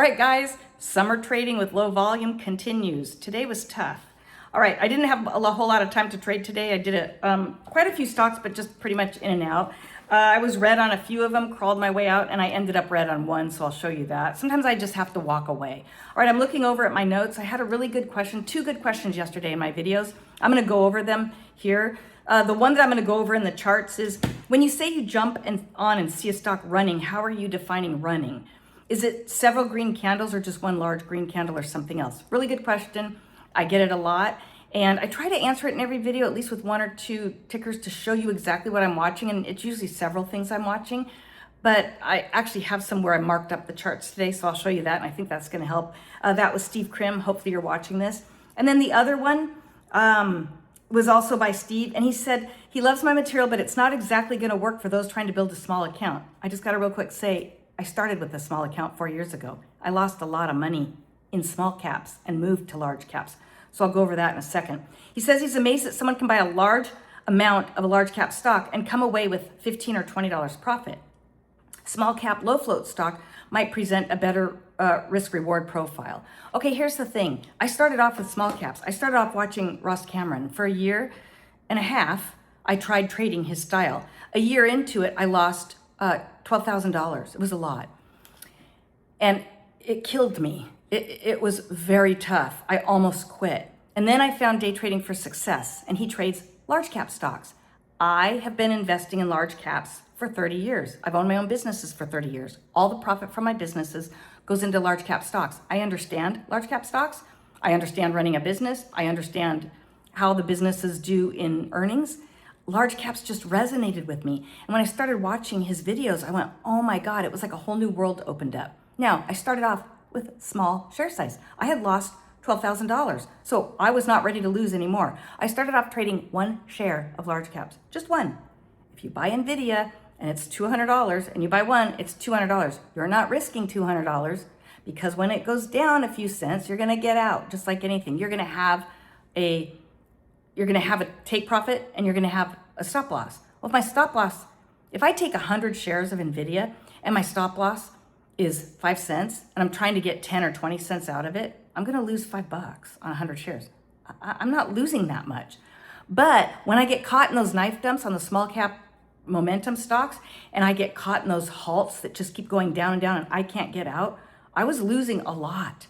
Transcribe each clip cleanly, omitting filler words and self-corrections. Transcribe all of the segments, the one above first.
right, guys, summer trading with low volume continues. Today was tough. All right, I didn't have a whole lot of time to trade today. I did quite a few stocks, but just pretty much in and out. I was red on a few of them, crawled my way out, and I ended up red on one, so I'll show you that. Sometimes I just have to walk away. All right, I'm looking over at my notes. I had a really good question, two good questions yesterday in my videos. I'm gonna go over them here. The one that I'm gonna go over in the charts is, when you say you jump on and see a stock running, how are you defining running? Is it several green candles or just one large green candle or something else? Really good question. I get it a lot. And I try to answer it in every video, at least with one or two tickers to show you exactly what I'm watching. And it's usually several things I'm watching. But I actually have some where I marked up the charts today, so I'll show you that. And I think that's going to help. That was Steve Krim. Hopefully you're watching this. And then the other one was also by Steve. And he said he loves my material, but it's not exactly going to work for those trying to build a small account. I just got to real quick say, I started with a small account 4 years ago. I lost a lot of money in small caps and moved to large caps. So I'll go over that in a second. He says he's amazed that someone can buy a large amount of a large cap stock and come away with $15 or $20 profit. Small cap, low float stock might present a better risk reward profile. Okay, here's the thing. I started off with small caps. I started off watching Ross Cameron. For a year and a half, I tried trading his style. A year into it, I lost $12,000. It was a lot. And it killed me. It was very tough. I almost quit. And then I found Day Trading for Success, and he trades large cap stocks. I have been investing in large caps for 30 years. I've owned my own businesses for 30 years. All the profit from my businesses goes into large cap stocks. I understand large cap stocks. I understand running a business. I understand how the businesses do in earnings. Large caps just resonated with me. And when I started watching his videos, I went, oh my God, it was like a whole new world opened up. Now, I started off with small share size. I had lost $12,000. So I was not ready to lose anymore. I started off trading one share of large caps, just one. If you buy Nvidia and it's $200 and you buy one, it's $200. You're not risking $200 because when it goes down a few cents, you're gonna get out just like anything. You're gonna have a take profit and you're gonna have a stop loss. Well, if my stop loss, if I take 100 shares of Nvidia and my stop loss is 5 cents and I'm trying to get 10 or 20 cents out of it, I'm gonna lose $5 on 100 shares. I'm not losing that much. But when I get caught in those knife dumps on the small cap momentum stocks and I get caught in those halts that just keep going down and down and I can't get out, I was losing a lot.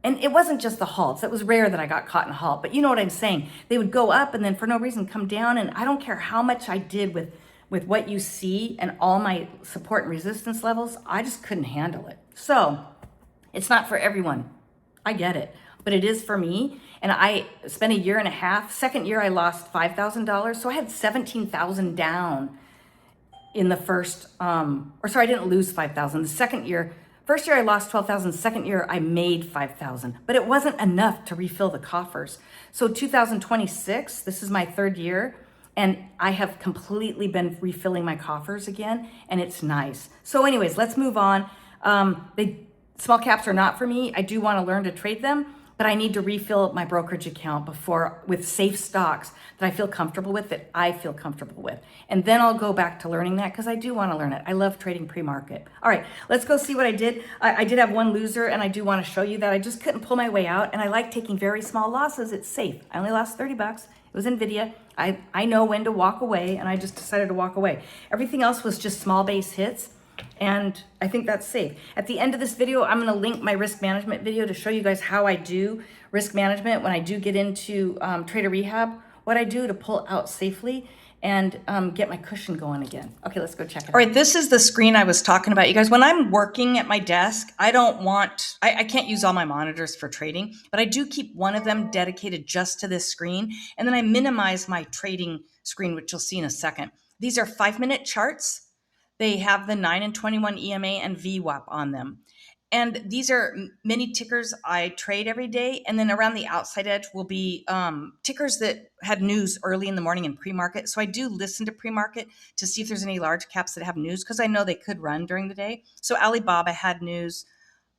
And it wasn't just the halts. It was rare that I got caught in a halt, but you know what I'm saying. They would go up and then for no reason come down, and I don't care how much I did with what you see and all my support and resistance levels, I just couldn't handle it. So it's not for everyone. I get it, but it is for me. And I spent a year and a half. Second year, I lost $5,000. So I had 17,000 down in the first, I didn't lose 5,000. The second year, first year I lost 12,000. Second year I made 5,000, but it wasn't enough to refill the coffers. So 2026, this is my third year, and I have completely been refilling my coffers again, and it's nice. So anyways, let's move on. Small caps are not for me. I do want to learn to trade them, but I need to refill my brokerage account with safe stocks that I feel comfortable with, And then I'll go back to learning that because I do want to learn it. I love trading pre-market. All right, let's go see what I did. I did have one loser, and I do want to show you that. I just couldn't pull my way out, and I like taking very small losses. It's safe. I only lost $30. It was Nvidia. I know when to walk away, and I just decided to walk away. Everything else was just small base hits. And I think that's safe. At the end of this video, I'm going to link my risk management video to show you guys how I do risk management when I do get into trader rehab, what I do to pull out safely and get my cushion going again. Okay, let's go check it out. All right, this is the screen I was talking about. You guys, when I'm working at my desk, I can't use all my monitors for trading, but I do keep one of them dedicated just to this screen. And then I minimize my trading screen, which you'll see in a second. These are 5-minute charts. They have the 9 and 21 EMA and VWAP on them. And these are mini tickers I trade every day. And then around the outside edge will be tickers that had news early in the morning in pre-market. So I do listen to pre-market to see if there's any large caps that have news because I know they could run during the day. So Alibaba had news.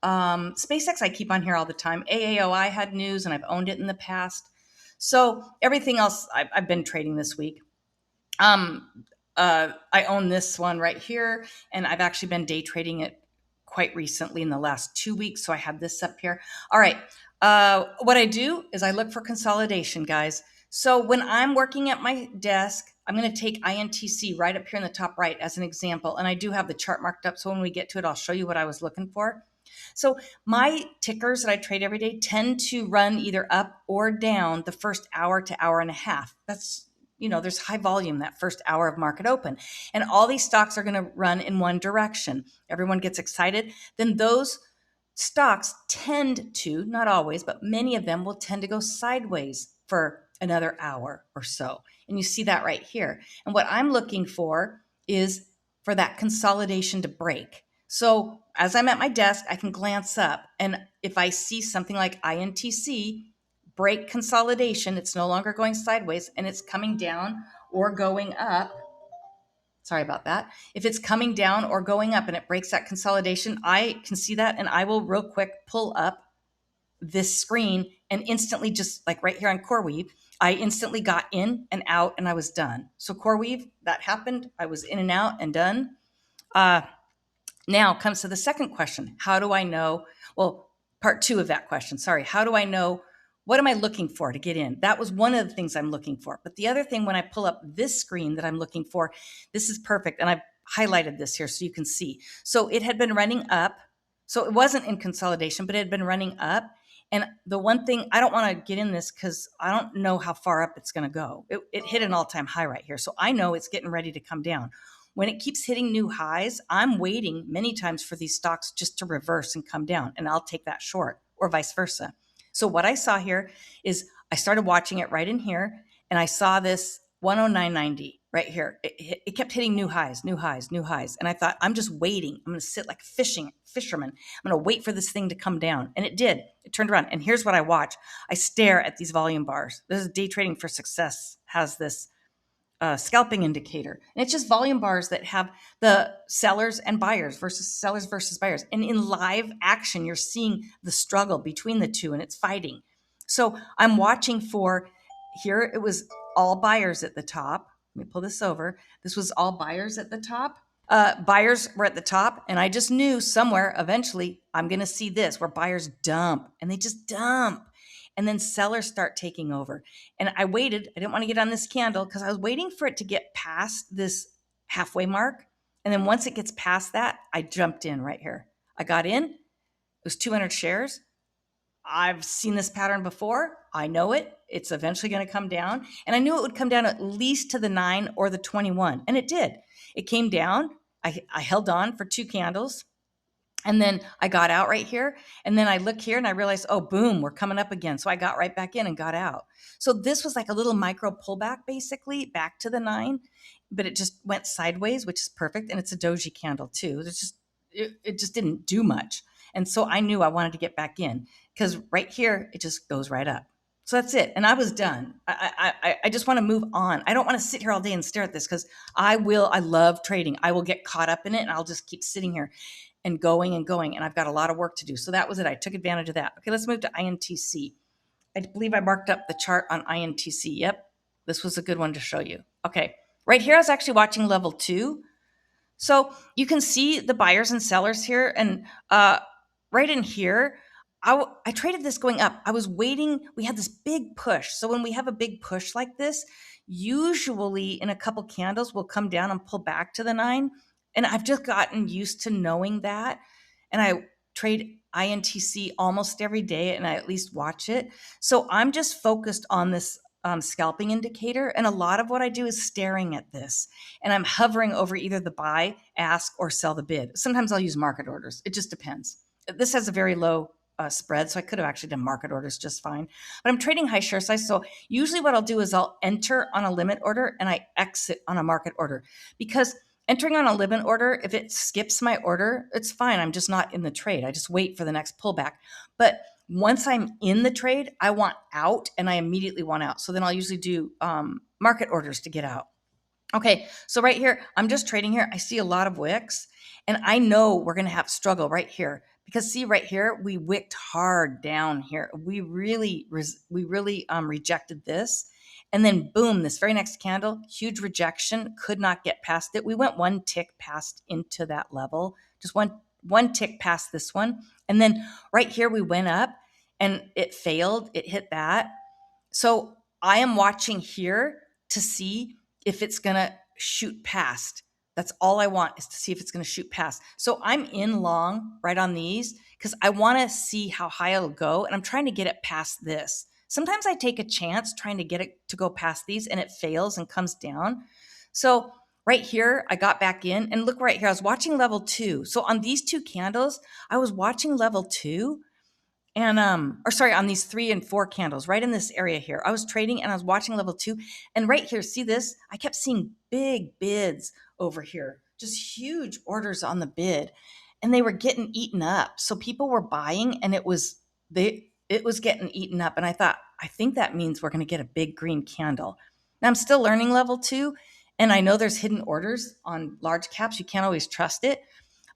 SpaceX I keep on here all the time. AAOI had news and I've owned it in the past. So everything else I've been trading this week. I own this one right here, and I've actually been day trading it quite recently in the last 2 weeks. So I had this up here. All right. What I do is I look for consolidation, guys. So when I'm working at my desk, I'm going to take INTC right up here in the top right as an example. And I do have the chart marked up. So when we get to it, I'll show you what I was looking for. So my tickers that I trade every day tend to run either up or down the first hour to hour and a half. That's, there's high volume that first hour of market open. And all these stocks are going to run in one direction. Everyone gets excited. Then those stocks tend to, not always, but many of them will tend to go sideways for another hour or so. And you see that right here. And what I'm looking for is for that consolidation to break. So as I'm at my desk, I can glance up. And if I see something like INTC break consolidation, it's no longer going sideways and it's coming down or going up. Sorry about that. If it's coming down or going up and it breaks that consolidation, I can see that and I will real quick pull up this screen and instantly, just like right here on CoreWeave, I instantly got in and out and I was done. So CoreWeave, that happened. I was in and out and done. Now comes to the second question. How do I know? Well, part two of that question. Sorry. How do I know? What am I looking for to get in? That was one of the things I'm looking for. But the other thing, when I pull up this screen that I'm looking for, this is perfect. And I've highlighted this here so you can see. So it had been running up. So it wasn't in consolidation, but it had been running up. And the one thing, I don't want to get in this because I don't know how far up it's going to go. It hit an all-time high right here. So I know it's getting ready to come down. When it keeps hitting new highs, I'm waiting many times for these stocks just to reverse and come down, and I'll take that short, or vice versa. So what I saw here is I started watching it right in here, and I saw this 109.90 right here. It kept hitting new highs, new highs, new highs. And I thought, I'm just waiting. I'm going to sit like a fisherman. I'm going to wait for this thing to come down. And it did. It turned around. And here's what I watch. I stare at these volume bars. This is Day Trading for Success, has this scalping indicator. And it's just volume bars that have the sellers and buyers versus buyers. And in live action, you're seeing the struggle between the two and it's fighting. So I'm watching for, here it was all buyers at the top. Let me pull this over. This was all buyers at the top. Buyers were at the top, and I just knew somewhere eventually I'm going to see this where buyers dump, and they just dump. And then sellers start taking over. And I waited. I didn't want to get on this candle because I was waiting for it to get past this halfway mark. And then once it gets past that, I jumped in right here. I got in. It was 200 shares. I've seen this pattern before. I know it. It's eventually going to come down. And I knew it would come down at least to the 9 or the 21. And it did. It came down. I held on for 2 candles. And then I got out right here. And then I look here and I realized, oh, boom, we're coming up again. So I got right back in and got out. So this was like a little micro pullback, basically, back to the 9. But it just went sideways, which is perfect. And it's a doji candle, too. It just didn't do much. And so I knew I wanted to get back in because right here, it just goes right up. So that's it. And I was done. I just want to move on. I don't want to sit here all day and stare at this because I love trading. I will get caught up in it and I'll just keep sitting here and going. And I've got a lot of work to do. So that was it. I took advantage of that. Okay, let's move to INTC. I believe I marked up the chart on INTC. Yep, this was a good one to show you. Okay, right here I was actually watching level 2. So you can see the buyers and sellers here. And right in here, I traded this going up. I was waiting. We had this big push. So when we have a big push like this, usually in a couple candles, we'll come down and pull back to the 9. And I've just gotten used to knowing that. And I trade INTC almost every day and I at least watch it. So I'm just focused on this scalping indicator. And a lot of what I do is staring at this. And I'm hovering over either the buy, ask, or sell the bid. Sometimes I'll use market orders. It just depends. This has a very low spread, so I could have actually done market orders just fine. But I'm trading high share size. So usually what I'll do is I'll enter on a limit order and I exit on a market order. Because entering on a limit order, if it skips my order, it's fine. I'm just not in the trade. I just wait for the next pullback. But once I'm in the trade, I want out and I immediately want out. So then I'll usually do market orders to get out. Okay, so right here, I'm just trading here. I see a lot of wicks and I know we're going to have struggle right here because see right here, we wicked hard down here. We really rejected this. And then boom, this very next candle, huge rejection, could not get past it. We went one tick past into that level, just one one tick past this one. And then right here, we went up and it failed. It hit that. So I am watching here to see if it's going to shoot past. That's all I want, is to see if it's going to shoot past. So I'm in long right on these because I want to see how high it'll go. And I'm trying to get it past this. Sometimes I take a chance trying to get it to go past these and it fails and comes down. So right here, I got back in, and look right here, I was watching level 2. So on these 2 candles, I was watching level 2. And or sorry, on these 3 and 4 candles, right in this area here, I was trading and I was watching level 2. And right here, see this? I kept seeing big bids over here, just huge orders on the bid, and they were getting eaten up. So people were buying, and it was getting eaten up. And I thought, I think that means we're going to get a big green candle. Now I'm still learning level 2, and I know there's hidden orders on large caps. You can't always trust it,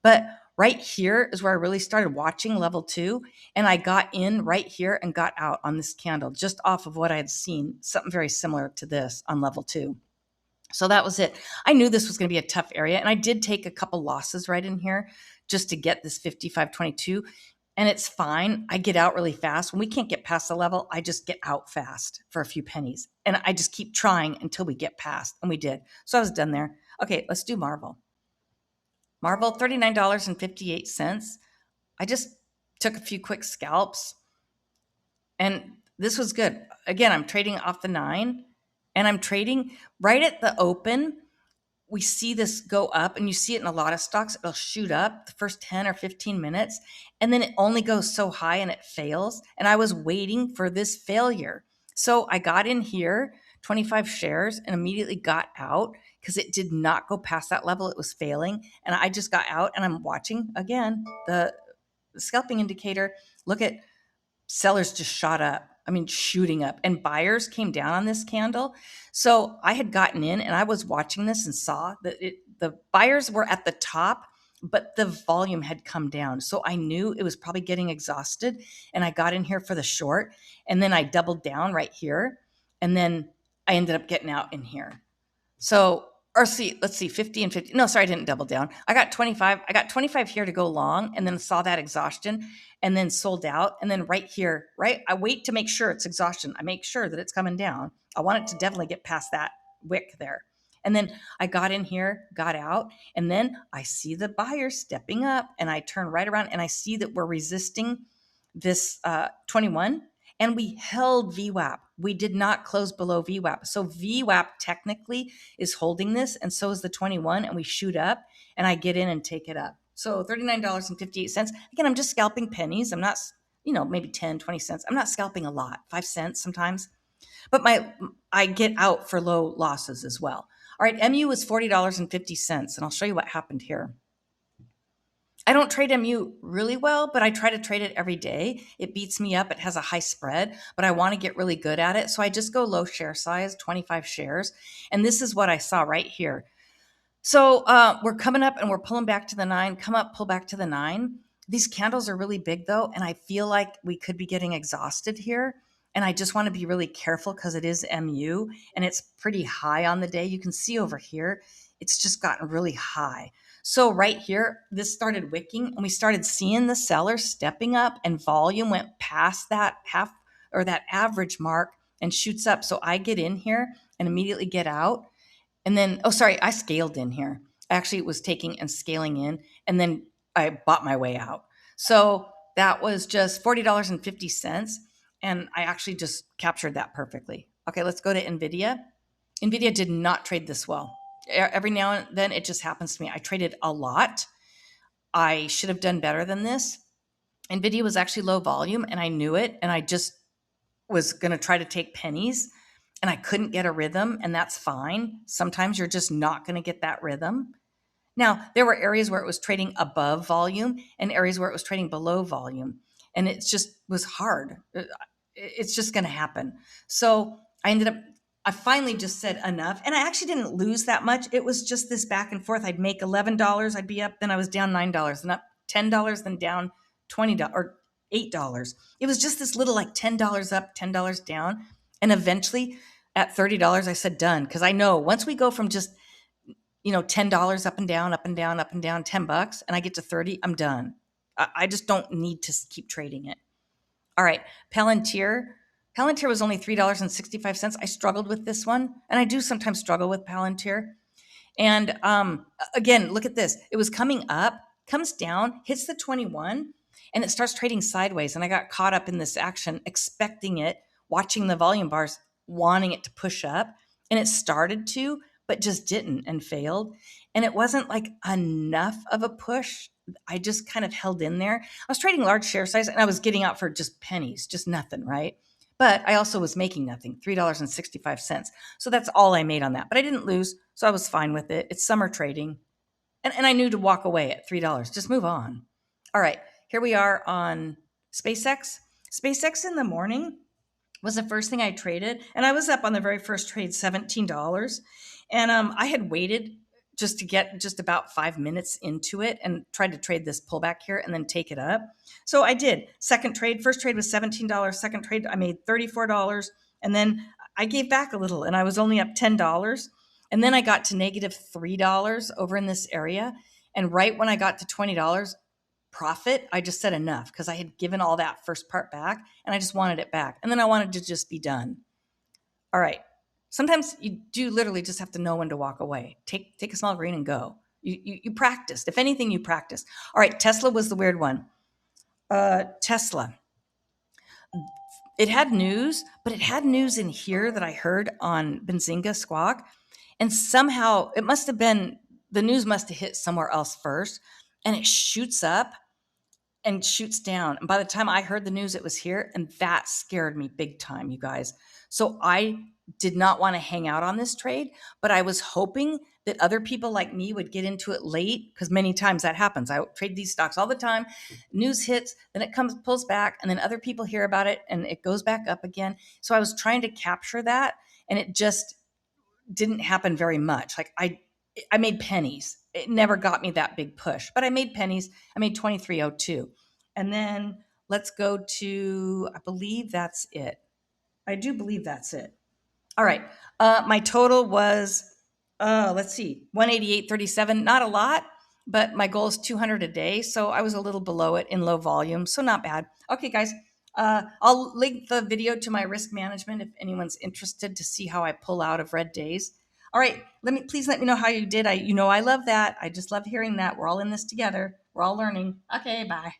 but right here is where I really started watching level 2, and I got in right here and got out on this candle just off of what I had seen, something very similar to this on level 2. So that was it. I knew this was going to be a tough area, and I did take a couple losses right in here just to get this 55.22, and it's fine. I get out really fast. When we can't get past the level, I just get out fast for a few pennies, and I just keep trying until we get past, and we did. So I was done there. Okay, let's do Marvel. Marvel, $39.58. I just took a few quick scalps, and this was good. Again, I'm trading off the 9, and I'm trading right at the open. We see this go up, and you see it in a lot of stocks. It'll shoot up the first 10 or 15 minutes, and then it only goes so high and it fails. And I was waiting for this failure. So I got in here, 25 shares, and immediately got out because it did not go past that level. It was failing. And I just got out, and I'm watching again the scalping indicator. Look at sellers just shot up. I mean, shooting up, and buyers came down on this candle. So I had gotten in, and I was watching this and saw that the buyers were at the top, but the volume had come down. So I knew it was probably getting exhausted, and I got in here for the short, and then I doubled down right here, and then I ended up getting out in here. So, or let's see, 50 and 50. No, sorry, I didn't double down. I got 25. I got 25 here to go long, and then saw that exhaustion, and then sold out. And then right here, right, I wait to make sure it's exhaustion. I make sure that it's coming down. I want it to definitely get past that wick there. And then I got in here, got out, and then I see the buyer stepping up, and I turn right around, and I see that we're resisting this 21, and we held VWAP. We did not close below VWAP. So VWAP technically is holding this, and so is the 21, and we shoot up, and I get in and take it up. So $39.58. Again, I'm just scalping pennies. I'm not, maybe 10, 20 cents. I'm not scalping a lot, 5 cents sometimes. But I get out for low losses as well. All right, MU was $40.50, and I'll show you what happened here. I don't trade MU really well, but I try to trade it every day. It beats me up. It has a high spread, but I want to get really good at it. So I just go low share size, 25 shares. And this is what I saw right here. So we're coming up and we're pulling back to the 9, come up, pull back to the 9. These candles are really big though, and I feel like we could be getting exhausted here. And I just want to be really careful because it is MU and it's pretty high on the day. You can see over here, it's just gotten really high. So right here, this started wicking, and we started seeing the sellers stepping up, and volume went past that half or that average mark and shoots up. So I get in here and immediately get out. And then, I scaled in here. Actually, it was taking and scaling in, and then I bought my way out. So that was just $40.50. And I actually just captured that perfectly. Okay, let's go to Nvidia. Nvidia did not trade this well. Every now and then it just happens to me. I traded a lot. I should have done better than this. Nvidia was actually low volume, and I knew it, and I just was going to try to take pennies, and I couldn't get a rhythm, and that's fine. Sometimes you're just not going to get that rhythm. Now, there were areas where it was trading above volume and areas where it was trading below volume, and it just was hard. It's just going to happen. So I finally just said enough, and I actually didn't lose that much. It was just this back and forth. I'd make $11, I'd be up, then I was down $9, and up $10, then down $20 or $8. It was just this little like $10 up, $10 down. And eventually at $30, I said done. Because I know once we go from just $10 up and down, up and down, up and down, $10, and I get to 30, I'm done. I just don't need to keep trading it. All right, Palantir. Palantir was only $3.65. I struggled with this one, and I do sometimes struggle with Palantir. And again, look at this. It was coming up, comes down, hits the 21, and it starts trading sideways. And I got caught up in this action, expecting it, watching the volume bars, wanting it to push up. And it started to, but just didn't and failed. And it wasn't like enough of a push. I just kind of held in there. I was trading large share size and I was getting out for just pennies, just nothing, right? But I also was making nothing, $3.65. So that's all I made on that. But I didn't lose, so I was fine with it. It's summer trading. And I knew to walk away at $3. Just move on. All right, here we are on SpaceX. SpaceX in the morning was the first thing I traded. And I was up on the very first trade, $17. And I had waited just to get just about 5 minutes into it and tried to trade this pullback here and then take it up. So I did. Second trade, first trade was $17. Second trade, I made $34. And then I gave back a little and I was only up $10. And then I got to negative $3 over in this area. And right when I got to $20 profit, I just said enough because I had given all that first part back and I just wanted it back. And then I wanted to just be done. All right. Sometimes you do literally just have to know when to walk away. Take a small green and go. You practiced. If anything, you practiced. All right. Tesla was the weird one. Tesla. It had news, but it had news in here that I heard on Benzinga Squawk. And somehow it must have been, the news must have hit somewhere else first. And it shoots up and shoots down. And by the time I heard the news, it was here. And that scared me big time, you guys. So I did not want to hang out on this trade, but I was hoping that other people like me would get into it late because many times that happens. I trade these stocks all the time. News hits, then it comes, pulls back, and then other people hear about it and it goes back up again. So I was trying to capture that and it just didn't happen very much. Like I made pennies. It never got me that big push, but I made pennies. I made 23.02. And then let's go to, I believe that's it. I do believe that's it. All right. My total was, let's see, 188.37. Not a lot, but my goal is 200 a day. So I was a little below it in low volume. So not bad. Okay, guys. I'll link the video to my risk management if anyone's interested to see how I pull out of red days. All right. Please let me know how you did. I love that. I just love hearing that. We're all in this together. We're all learning. Okay, bye.